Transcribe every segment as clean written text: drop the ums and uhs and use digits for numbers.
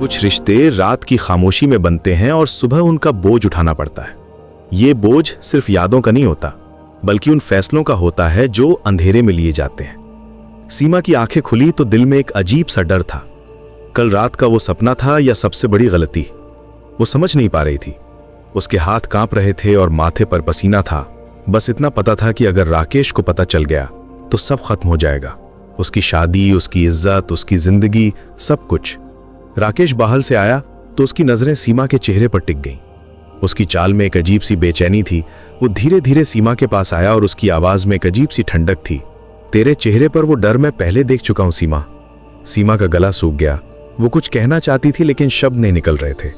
कुछ रिश्ते रात की खामोशी में बनते हैं और सुबह उनका बोझ उठाना पड़ता है। ये बोझ सिर्फ यादों का नहीं होता, बल्कि उन फैसलों का होता है जो अंधेरे में लिए जाते हैं। सीमा की आंखें खुली तो दिल में एक अजीब सा डर था। कल रात का वो सपना था या सबसे बड़ी गलती, वो समझ नहीं पा रही थी। उसके हाथ कांप रहे थे और माथे पर पसीना था। बस इतना पता था कि अगर राकेश को पता चल गया तो सब खत्म हो जाएगा। उसकी शादी, उसकी इज्जत, उसकी जिंदगी, सब कुछ। राकेश बाहर से आया तो उसकी नजरें सीमा के चेहरे पर टिक गईं। उसकी चाल में एक अजीब सी बेचैनी थी। वो धीरे धीरे सीमा के पास आया और उसकी आवाज में एक अजीब सी ठंडक थी। तेरे चेहरे पर वो डर मैं पहले देख चुका हूं सीमा। सीमा का गला सूख गया। वो कुछ कहना चाहती थी लेकिन शब्द नहीं निकल रहे थे।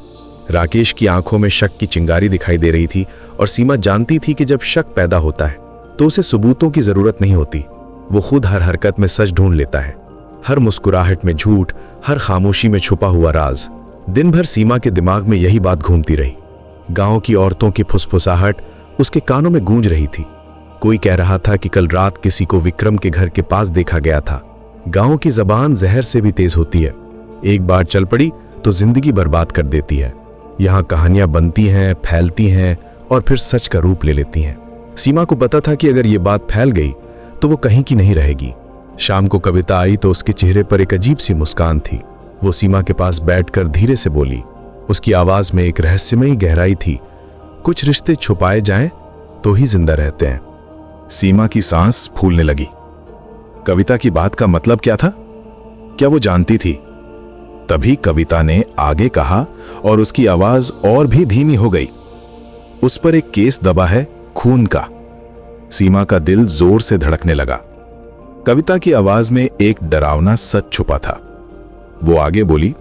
राकेश की आंखों में शक की चिंगारी दिखाई दे रही थी और सीमा जानती थी कि जब शक पैदा होता है तो उसे सबूतों की जरूरत नहीं होती। वो खुद हर हरकत में सच ढूंढ लेता है, हर मुस्कुराहट में झूठ, हर खामोशी में छुपा हुआ राज। दिन भर सीमा के दिमाग में यही बात घूमती रही। गांव की औरतों की फुसफुसाहट उसके कानों में गूंज रही थी। कोई कह रहा था कि कल रात किसी को विक्रम के घर के पास देखा गया था। गांव की जबान जहर से भी तेज होती है। एक बार चल पड़ी तो जिंदगी बर्बाद कर देती है। यहाँ कहानियां बनती हैं, फैलती हैं और फिर सच का रूप ले लेती हैं। सीमा को पता था कि अगर ये बात फैल गई तो वो कहीं की नहीं रहेगी। शाम को कविता आई तो उसके चेहरे पर एक अजीब सी मुस्कान थी। वो सीमा के पास बैठकर धीरे से बोली। उसकी आवाज में एक रहस्यमयी गहराई थी। कुछ रिश्ते छुपाए जाएं तो ही जिंदा रहते हैं। सीमा की सांस फूलने लगी। कविता की बात का मतलब क्या था? क्या वो जानती थी? तभी कविता ने आगे कहा और उसकी आवाज और भी धीमी हो गई। उस पर एक केस दबा है, खून का। सीमा का दिल जोर से धड़कने लगा। कविता की आवाज में एक डरावना सच छुपा था। वो आगे बोली,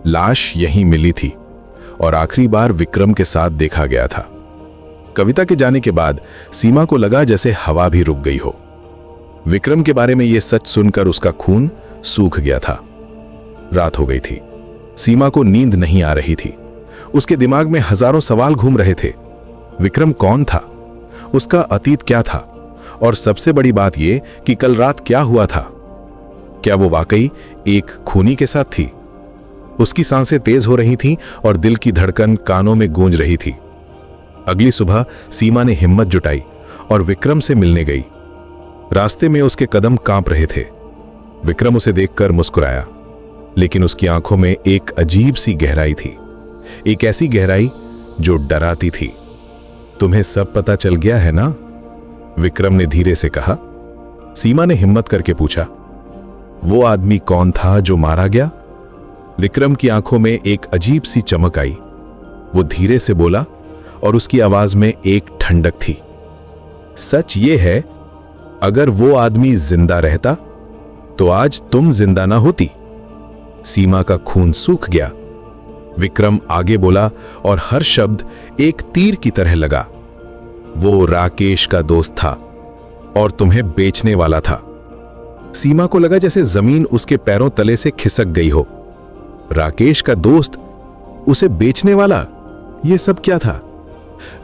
लाश यहीं मिली थी और आखिरी बार विक्रम के साथ देखा गया था। कविता के जाने के बाद सीमा को लगा जैसे हवा भी रुक गई हो। विक्रम के बारे में यह सच सुनकर उसका खून सूख गया था। रात हो गई थी। सीमा को नींद नहीं आ रही थी। उसके दिमाग में हजारों सवाल घूम रहे थे। विक्रम कौन था? उसका अतीत क्या था? और सबसे बड़ी बात यह कि कल रात क्या हुआ था? क्या वो वाकई एक खूनी के साथ थी? उसकी सांसें तेज हो रही थीं और दिल की धड़कन कानों में गूंज रही थी। अगली सुबह सीमा ने हिम्मत जुटाई और विक्रम से मिलने गई। रास्ते में उसके कदम कांप रहे थे। विक्रम उसे देखकर मुस्कुराया, लेकिन उसकी आंखों में एक अजीब सी गहराई थी। एक ऐसी गहराई जो डराती थी। तुम्हें सब पता चल गया है ना? विक्रम ने धीरे से कहा। सीमा ने हिम्मत करके पूछा, वो आदमी कौन था जो मारा गया? विक्रम की आंखों में एक अजीब सी चमक आई। वो धीरे से बोला और उसकी आवाज में एक ठंडक थी। सच ये है, अगर वो आदमी जिंदा रहता तो आज तुम जिंदा ना होती। सीमा का खून सूख गया। विक्रम आगे बोला और हर शब्द एक तीर की तरह लगा। वो राकेश का दोस्त था और तुम्हें बेचने वाला था। सीमा को लगा जैसे जमीन उसके पैरों तले से खिसक गई हो। राकेश का दोस्त, उसे बेचने वाला, यह सब क्या था?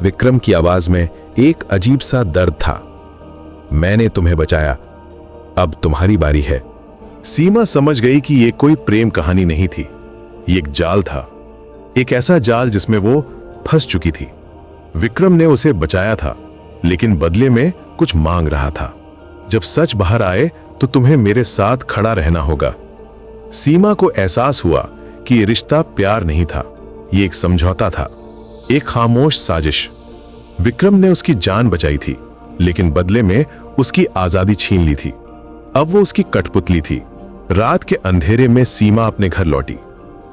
विक्रम की आवाज में एक अजीब सा दर्द था। मैंने तुम्हें बचाया, अब तुम्हारी बारी है। सीमा समझ गई कि यह कोई प्रेम कहानी नहीं थी। ये एक जाल था, एक ऐसा जाल जिसमें वो फंस चुकी थी। विक्रम ने उसे बचाया था, लेकिन बदले में कुछ मांग रहा था। जब सच बाहर आए तो तुम्हें मेरे साथ खड़ा रहना होगा। सीमा को एहसास हुआ कि ये रिश्ता प्यार नहीं था, ये एक समझौता था, एक खामोश साजिश। विक्रम ने उसकी जान बचाई थी, लेकिन बदले में उसकी आजादी छीन ली थी। अब वो उसकी कठपुतली थी। रात के अंधेरे में सीमा अपने घर लौटी।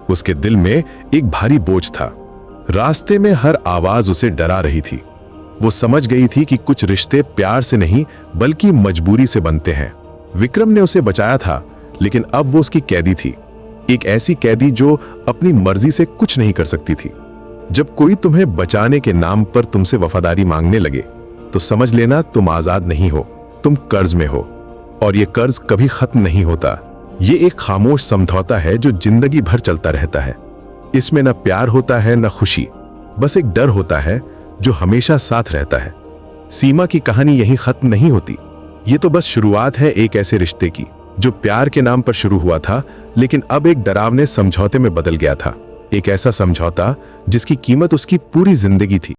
उसके दिल में एक भारी बोझ था। रास्ते में हर आवाज उसे डरा रही थी। वो समझ गई थी कि कुछ रिश्ते प्यार से नहीं बल्कि मजबूरी से बनते हैं। विक्रम ने उसे बचाया था, लेकिन अब वो उसकी कैदी थी। एक ऐसी कैदी जो अपनी मर्जी से कुछ नहीं कर सकती थी। जब कोई तुम्हें बचाने के नाम पर तुमसे वफादारी मांगने लगे तो समझ लेना तुम आजाद नहीं हो, तुम कर्ज में हो। और ये कर्ज कभी खत्म नहीं होता। ये एक खामोश समझौता है जो जिंदगी भर चलता रहता है। इसमें न प्यार होता है न खुशी, बस एक डर होता है जो हमेशा साथ रहता है। सीमा की कहानी यहीं खत्म नहीं होती। ये तो बस शुरुआत है एक ऐसे रिश्ते की जो प्यार के नाम पर शुरू हुआ था लेकिन अब एक डरावने समझौते में बदल गया था। एक ऐसा समझौता जिसकी कीमत उसकी पूरी जिंदगी थी।